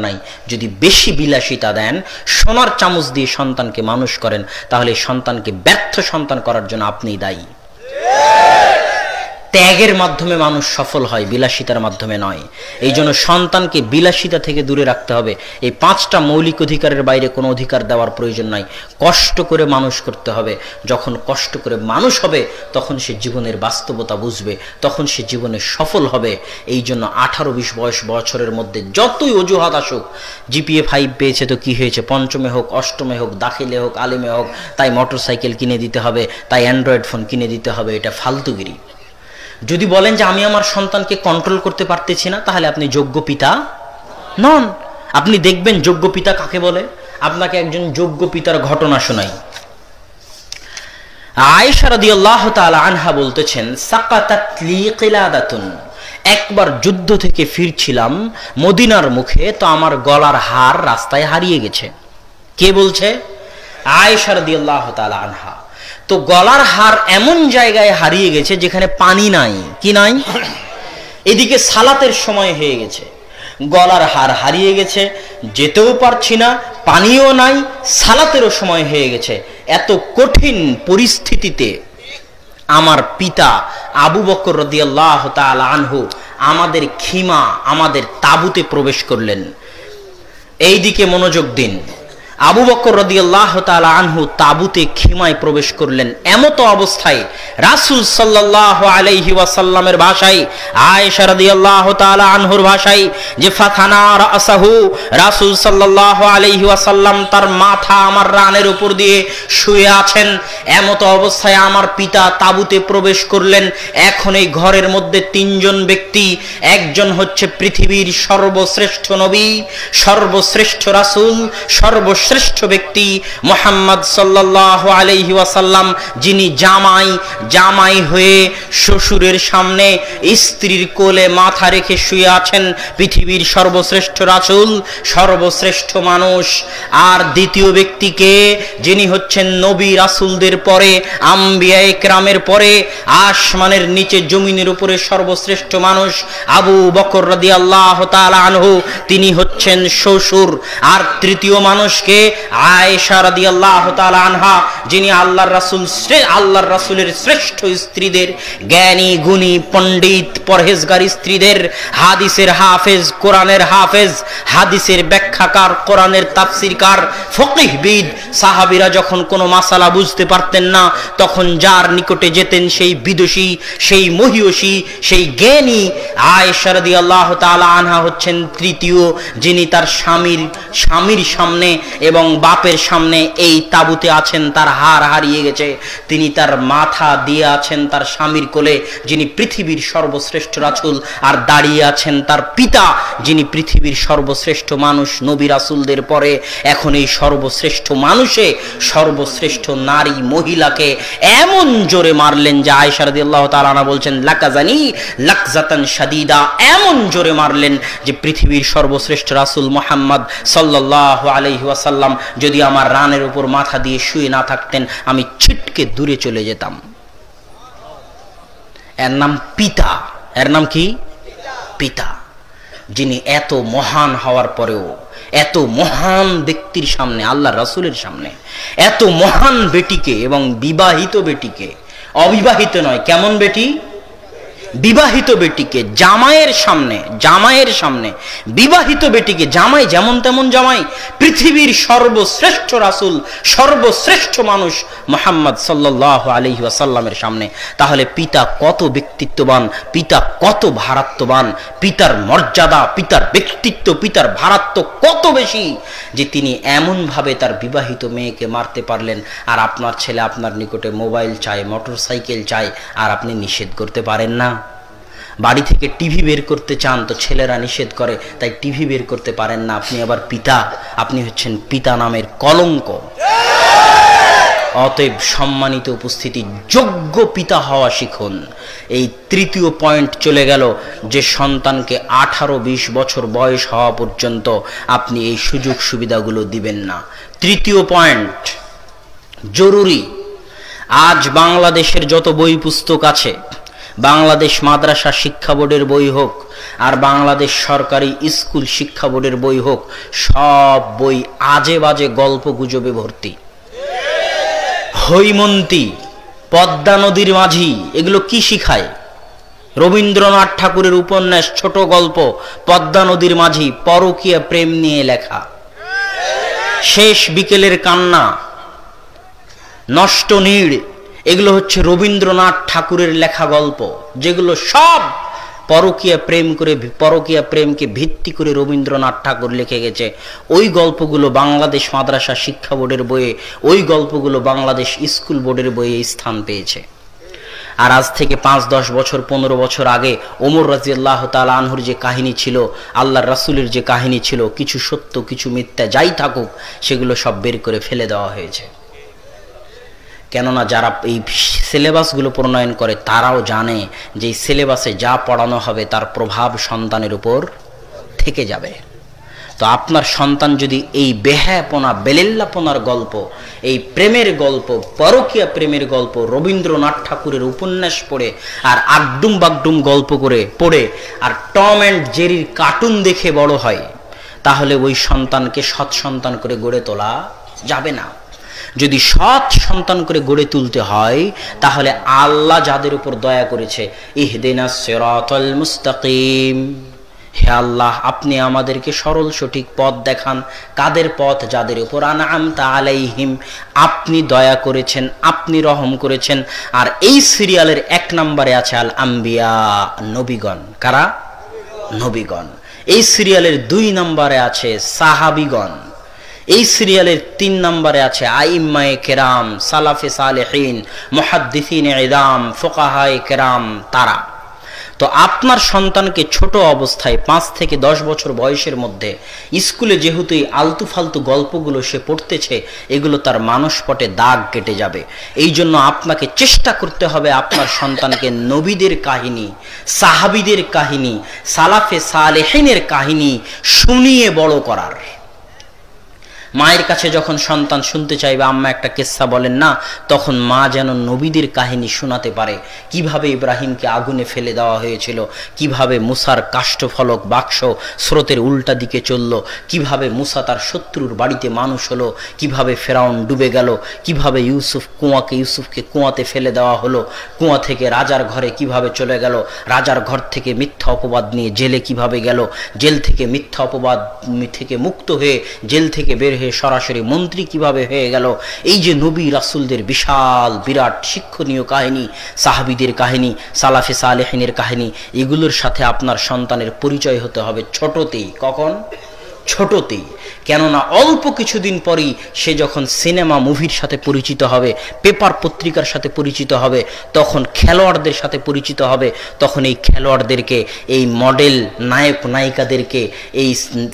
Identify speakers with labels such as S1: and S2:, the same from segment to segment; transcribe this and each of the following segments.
S1: নাই। যদি বেশি বিলাসিতা দেন, সোনার চামচ দিয়ে সন্তানকে মানুষ করেন, তাহলে সন্তানকে ব্যর্থ সন্তান করার জন্য আপনিই দায়ী। ত্যাগের মাধ্যমে মানুষ সফল হয়, বিলাসিতার মাধ্যমে নয়। এই জন্য সন্তানকে বিলাসিতা থেকে দূরে রাখতে হবে। এই 5টা মৌলিক অধিকারের বাইরে কোনো অধিকার দেওয়ার প্রয়োজন নাই। কষ্ট করে মানুষ করতে হবে। যখন কষ্ট করে মানুষ হবে, তখন সে জীবনের বাস্তবতা বুঝবে, তখন সে জীবনে সফল হবে। এই জন্য 18-20 বছরের মধ্যে যতই অজুহাত আসুক, GPA 5 পেয়েছে তো কি হয়েছে, পঞ্চমে হোক, অষ্টমে হোক, দাখিলে হোক, আলিমে হোক, তাই মোটরসাইকেল কিনে দিতে হবে, তাই অ্যান্ড্রয়েড ফোন কিনে দিতে হবে, এটা ফালতুগিরি। যদি বলেন যে আমি আমার সন্তানকে কন্ট্রোল করতে পারতেছি না, তাহলে আপনি যোগ্য পিতা নন। আপনি দেখবেন যোগ্য পিতা কাকে বলে। আপনাকে একজন যোগ্য পিতার ঘটনা শোনাই। আয়েশা রাদিয়াল্লাহু তাআলা আনহা বলতেছেন, সাকাতাত লি কিলাদাতুন, একবার যুদ্ধ থেকে ফিরছিলাম মদিনার মুখে, তো আমার গলার হার রাস্তায় হারিয়ে গেছে। কে বলছে? আয়েশা রাদিয়াল্লাহু তাআলা আনহা। তো গলার হার এমন জায়গায় হারিয়ে গেছে যেখানে পানি নাই। কি নাই? এদিকে সালাতের সময় হয়ে গেছে, গলার হার হারিয়ে গেছে, যেতেও পারছি না, পানিও নাই, সালাতেরও সময় হয়ে গেছে। এত কঠিন পরিস্থিতিতে আমার পিতা আবু বকর রাদিয়াল্লাহু তাআলা আনহু আমাদের খিমা, আমাদের তাঁবুতে প্রবেশ করলেন। এইদিকে মনোযোগ দিন। আবু বকর রাদিয়াল্লাহু তাআলা আনহু তাঁবুতে খিমায় প্রবেশ করলেন। এমত অবস্থায় রাসূল সাল্লাল্লাহু আলাইহি ওয়াসাল্লামের ভাষায়, আয়েশা রাদিয়াল্লাহু তাআলা আনহুর ভাষায়, যে ফাথানা রাসাহু, রাসূল সাল্লাল্লাহু আলাইহি ওয়াসাল্লাম তার মাথা আমার রানের উপর দিয়ে শুয়ে আছেন। এমত অবস্থায় আমার পিতা তাঁবুতে প্রবেশ করলেন। এখন এই ঘরের মধ্যে 3 জন ব্যক্তি। একজন হচ্ছে পৃথিবীর সর্বশ্রেষ্ঠ নবী, সর্বশ্রেষ্ঠ রাসূল, সর্বশ্রেষ্ঠ ব্যক্তি মুহাম্মদ সাল্লাল্লাহু আলাইহি ওয়াসাল্লাম, যিনি জামাই হয়ে শ্বশুরের সামনে স্ত্রীর কোলে মাথা রেখে শুয়ে আছেন। পৃথিবীর সর্বশ্রেষ্ঠ রাসূল, সর্বশ্রেষ্ঠ মানুষ। আর দ্বিতীয় ব্যক্তিকে, যিনি হচ্ছেন নবী রাসূলদের পরে, আম্বিয়া ইকরামের পরে, আসমানের নিচে জমিনের উপরে সর্বশ্রেষ্ঠ মানুষ, আবু বকর রাদিয়াল্লাহু তাআলা আনহু, তিনি হচ্ছেন শ্বশুর। আর তৃতীয় মানুষকে আয়েশা রাদিয়াল্লাহু তাআলা আনহা, যিনি আল্লাহর রাসূলের শ্রেষ্ঠ স্ত্রীদের, জ্ঞানী গুণী পণ্ডিত পরহেজগার স্ত্রীদের, হাদিসের হাফেজ, কোরআনের হাফেজ, হাদিসের ব্যাখ্যাকার, কোরআনের তাফসীরকার, ফকিহবিদ। সাহাবীরা যখন কোনো মাসালা বুঝতে পারতেন না, তখন যার নিকটে যেতেন সেই বিদুষী, সেই মহিয়সী, সেই জ্ঞানী। আয়েশা রাদিয়াল্লাহু তাআলা আনহা হচ্ছেন তৃতীয়, যিনি তার স্বামীর সামনে এবং বাপের সামনে এই তাঁবুতে আছেন। তার হার হারিয়ে গেছে, তিনি তার মাথা দিয়ে আছেন তার স্বামীর কোলে, যিনি পৃথিবীর সর্বশ্রেষ্ঠ রাসূল। আর দাঁড়িয়ে আছেন তার পিতা, যিনি পৃথিবীর সর্বশ্রেষ্ঠ মানুষ, নবী রাসূলদের পরে। এখন এই সর্বশ্রেষ্ঠ মানুষে সর্বশ্রেষ্ঠ নারী মহিলাকে এমন জোরে মারলেন যে আয়েশা রাদিয়াল্লাহু তাআলা আনহা বলছেন, লাকাজানি লাকজাতান শাদীদা, এমন জোরে মারলেন যে পৃথিবীর সর্বশ্রেষ্ঠ রাসূল মুহাম্মদ সাল্লাল্লাহু আলাইহি ওয়াসাল্লাম যদি আমার রানের উপর মাথা দিয়ে শুয়ে না থাকতেন, আমি ছিটকে দূরে চলে যেতাম। এর নাম পিতা। এর নাম কি? পিতা। যিনি এত মহান হওয়ার পরেও, এত মহান ব্যক্তির সামনে, আল্লাহ রাসূলের সামনে, এত মহান বেটিকে এবং বিবাহিত বেটিকে, অবিবাহিত নয়, কেমন বেটি? বিবাহিত বেটিকে জামাইয়ের সামনে বিবাহিত বেটিকে, জামাই যেমন তেমন জামাই, পৃথিবীর সর্বশ্রেষ্ঠ রাসূল, সর্বশ্রেষ্ঠ মানুষ মুহাম্মদ সাল্লাল্লাহু আলাইহি ওয়াসাল্লামের সামনে। তাহলে পিতা কত ব্যক্তিত্ববান, পিতা কত ভারাত্ববান, পিতার মর্যাদা, পিতার ব্যক্তিত্ব, পিতার ভারাত্ব কত বেশি যে তিনি এমনভাবে তার বিবাহিত মেয়েকে মারতে পারলেন। আর আপনার ছেলে আপনার নিকটে মোবাইল চায়, মোটরসাইকেল চায়, আর আপনি নিষেধ করতে পারেন না। বাড়ি থেকে টিভি বের করতে চান তো ছেলেরা নিষেধ করে, তাই টিভি বের করতে পারেন না। আপনি আবার পিতা, আপনি হচ্ছেন পিতা নামের কলঙ্ক। অতএব সম্মানিত উপস্থিতি, যোগ্য পিতা হওয়া শিখুন। এই তৃতীয় পয়েন্ট চলে গেল যে সন্তানকে 18-20 বছর বয়স হওয়া পর্যন্ত আপনি এই সুযোগ সুবিধাগুলো দিবেন না। তৃতীয় পয়েন্ট জরুরি। আজ বাংলাদেশের যত বই পুস্তক আছে, বাংলাদেশ মাদ্রাসা শিক্ষা বোর্ডের বই হোক আর বাংলাদেশ সরকারি স্কুল শিক্ষা বোর্ডের বই হোক, সব বই আজে বাজে গল্প গুজবে ভর্তি। হৈমন্তী, পদ্মা নদীর মাঝি, এগুলো কি শিখায়? রবীন্দ্রনাথ ঠাকুরের উপন্যাস ছোট গল্প পদ্মা নদীর মাঝি, পরকীয়া প্রেম নিয়ে লেখা। শেষ বিকেলের কান্না, নষ্ট নীড়, এগুলো হচ্ছে রবীন্দ্রনাথ ঠাকুরের লেখা গল্প, যেগুলো সব পরকীয়া প্রেম করে, পরকীয়া প্রেমকে ভিত্তি করে রবীন্দ্রনাথ ঠাকুর লিখে গেছে। ওই গল্পগুলো বাংলাদেশ মাদ্রাসা শিক্ষা বোর্ডের বইয়ে, ওই গল্পগুলো বাংলাদেশ স্কুল বোর্ডের বইয়ে স্থান পেয়েছে। আর আজ থেকে 5-10 বছর 15 বছর আগে ওমর রাদিয়াল্লাহু তাআলা আনহুর যে কাহিনী ছিল, আল্লাহর রাসূলের যে কাহিনী ছিল, কিছু সত্য কিছু মিথ্যা যাই থাকুক, সেগুলো সব বের করে ফেলে দেওয়া হয়েছে। কেননা যারা এই সিলেবাসগুলো প্রণয়ন করে তারাও জানে যে এই সিলেবাসে যা পড়ানো হবে তার প্রভাব সন্তানের উপর থেকে যাবে। তো আপনার সন্তান যদি এই বেহায়াপনা বেলেল্লাপনার গল্প, এই প্রেমের গল্প, পরকীয়া প্রেমের গল্প, রবীন্দ্রনাথ ঠাকুরের উপন্যাস পড়ে আর আগডুম বাগডুম গল্প করে পড়ে আর টম অ্যান্ড জেরির কার্টুন দেখে বড় হয়, তাহলে ওই সন্তানকে সৎ সন্তান করে গড়ে তোলা যাবে না। যদি সৎ সন্তান করে গড়ে তুলতে হয়, তাহলে আল্লাহ যাদের উপর দয়া করেছে, ইহদিনাস সিরাতাল মুস্তাকিম, হে আল্লাহ আপনি আমাদেরকে সরল সঠিক পথ দেখান। কাদের পথ? যাদের উপর আনআমতা আলাইহিম, আপনি দয়া করেছেন, আপনি রহম করেছেন। আর এই সিরিয়ালের 1 নম্বরে আছে আল আম্বিয়া, নবীগণ। কারা? নবীগণ। এই সিরিয়ালের 2 নম্বরে আছে সাহাবীগণ। এই সিরিয়ালের 3 নম্বরে আছে আইম্মায়ে কেরাম, সালাফে সালেহিন, মুহাদ্দিসিনে ইদাম, ফুকাহায়ে কেরাম, তারা। তো আপনার সন্তানকে ছোট অবস্থায় 5 থেকে 10 বছর বয়সের মধ্যে স্কুলে যেহেতু এই আলতু ফালতু গল্পগুলো সে পড়তেছে, এগুলো তার মানসপটে দাগ কেটে যাবে। এই জন্য আপনাকে চেষ্টা করতে হবে আপনার সন্তানকে নবীদের কাহিনী, সাহাবীদের কাহিনী, সালাফে সালেহিনের কাহিনী শুনিয়ে বড় করার। মায়ের কাছে যখন সন্তান শুনতে চাইবে, আম্মা একটা কিসসা বলেন না, তখন মা যেন নবীদের কাহিনী শোনাতে পারে। কিভাবে ইব্রাহিমকে আগুনে ফেলে দেওয়া হয়েছিল, কিভাবে মুসার কাষ্ঠফলক বাক্স স্রোতের উল্টা দিকে চলল, কিভাবে মুসা তার শত্রুর বাড়িতে মানুষ হলো, কিভাবে ফেরাউন ডুবে গেল, কিভাবে ইউসুফকে কুয়াতে ফেলে দেওয়া হলো, কুয়া থেকে রাজার ঘরে কিভাবে চলে গেল, রাজার ঘর থেকে মিথ্যা অপবাদ নিয়ে জেলে কিভাবে গেল, জেল থেকে মিথ্যা অপবাদ থেকে মুক্ত হয়ে জেল থেকে বের সরাসরি মন্ত্রী কিভাবে হয়ে গেল। এই যে নবী রাসূলদের বিশাল বিরাট শিক্ষণীয় কাহিনী, সাহাবীদের কাহিনী, সালাফে সালেহিনের কাহিনী, এগুলোর সাথে আপনার সন্তানের পরিচয় হতে হবে ছোটতেই। কখন? ছোটতেই। কেননা অল্প কিছুদিন পরেই সে যখন সিনেমা মুভির সাথে পরিচিত হবে, পেপার পত্রিকার সাথে পরিচিত হবে, তখন খেলোয়াড়দের সাথে পরিচিত হবে, তখন এই খেলোয়াড়দেরকে, এই মডেল নায়ক নায়িকাদেরকে, এই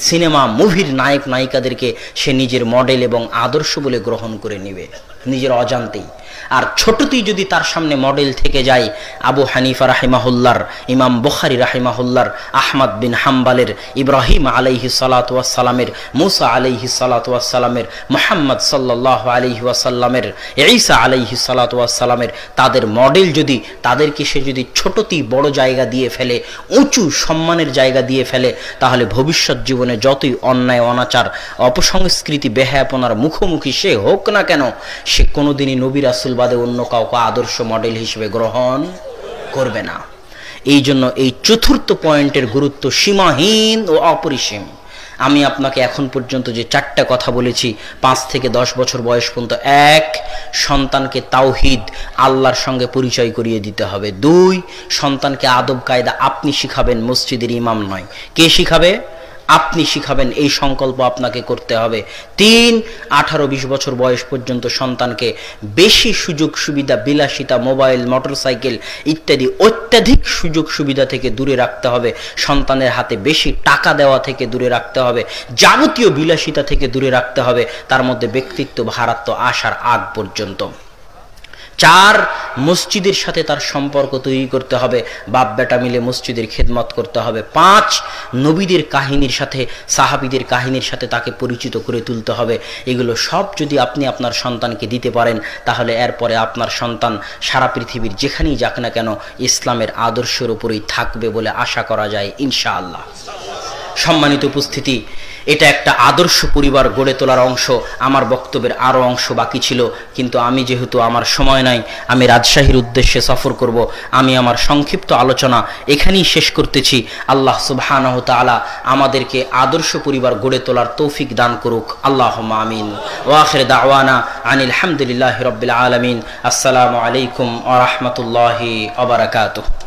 S1: সিনেমা মুভির নায়ক নায়িকাদেরকে সে নিজের মডেল এবং আদর্শ বলে গ্রহণ করে নেবে নিজের অজান্তেই। আর ছোটতেই যদি তার সামনে মডেল থেকে যায় আবু হানিফা রাহিমাহুল্লাহর, ইমাম বুখারী রাহিমাহুল্লাহর, আহমদ বিন হাম্বালের, ইব্রাহিম আলাইহিস সালাতু ওয়াস সালামের, মুসা আলাইহিস সালাতু ওয়াস সালামের, মুহাম্মদ সাল্লাল্লাহু আলাইহি ওয়াসাল্লামের, ঈসা আলাইহিস সালাতু ওয়াস সালামের, তাদের মডেল যদি তাদেরকে সে যদি ছোটতেই বড় জায়গা দিয়ে ফেলে, উঁচু সম্মানের জায়গা দিয়ে ফেলে, তাহলে ভবিষ্যৎ জীবনে যতই অন্যায় অনাচার অপসংস্কৃতি বেহায়াপনার মুখোমুখি সে হোক না কেন, সে কোনোদিনই নবী রাসূল বাদে অন্য কাউকে আদর্শ মডেল হিসেবে গ্রহণ করবে না। এই জন্য এই চতুর্থ পয়েন্টের গুরুত্ব সীমাহীন ও অপরিসীম। আমি আপনাকে এখন পর্যন্ত যে 4টা কথা বলেছি, 5 থেকে 10 বছর বয়স পর্যন্ত, 1, সন্তানকে তাওহীদ আল্লাহর সঙ্গে পরিচয় করিয়ে দিতে হবে। 2, সন্তানকে আদব কায়দা আপনি শিখাবেন, মসজিদের ইমাম নয়। কে শিখাবে? আপনি শিখাবেন, এই সংকল্প আপনাকে করতে হবে। 3, 18-20 বছর বয়স পর্যন্ত সন্তানকে বেশি সুযোগ সুবিধা, বিলাসিতা, মোবাইল, মোটরসাইকেল ইত্যাদি অত্যাধিক সুযোগ সুবিধা থেকে দূরে রাখতে হবে। সন্তানের হাতে বেশি টাকা দেওয়া থেকে দূরে রাখতে হবে, যাবতীয় বিলাসিতা থেকে দূরে রাখতে হবে, তার মধ্যে ব্যক্তিত্ব ভারাত্ব আসার আগ পর্যন্ত। 4 মসজিদের সাথে তার সম্পর্ক তৈরি করতে হবে, বাপ বেটা মিলে মসজিদের খেদমত করতে হবে। 5 নবীদের কাহিনীর সাথে, সাহাবীদের কাহিনীর সাথে তাকে পরিচিত করে তুলতে হবে। এগুলো সব যদি আপনি আপনার সন্তানকে দিতে পারেন, তাহলে এরপরে আপনার সন্তান সারা পৃথিবীর যেখানেই যাক না কেন ইসলামের আদর্শের উপরেই থাকবে বলে আশা করা যায় ইনশাআল্লাহ। সম্মানিত উপস্থিতি, এটা একটা আদর্শ পরিবার গড়ে তোলার অংশ। আমার বক্তব্যের আরও অংশ বাকি ছিল, কিন্তু আমি যেহেতু আমার সময় নাই, আমি রাজশাহীর উদ্দেশ্যে সফর করব, আমি আমার সংক্ষিপ্ত আলোচনা এখানেই শেষ করতেছি। আল্লাহ সুবহানাহু তাআলা আমাদেরকে আদর্শ পরিবার গড়ে তোলার তৌফিক দান করুক, আল্লাহুম্মা আমিন। ওয়া আখির দাওয়ানা আনিল হামদুলিল্লাহি রাব্বিল আলামিন। আসসালামু আলাইকুম ওয়া রাহমাতুল্লাহি ওয়া বারাকাতুহু।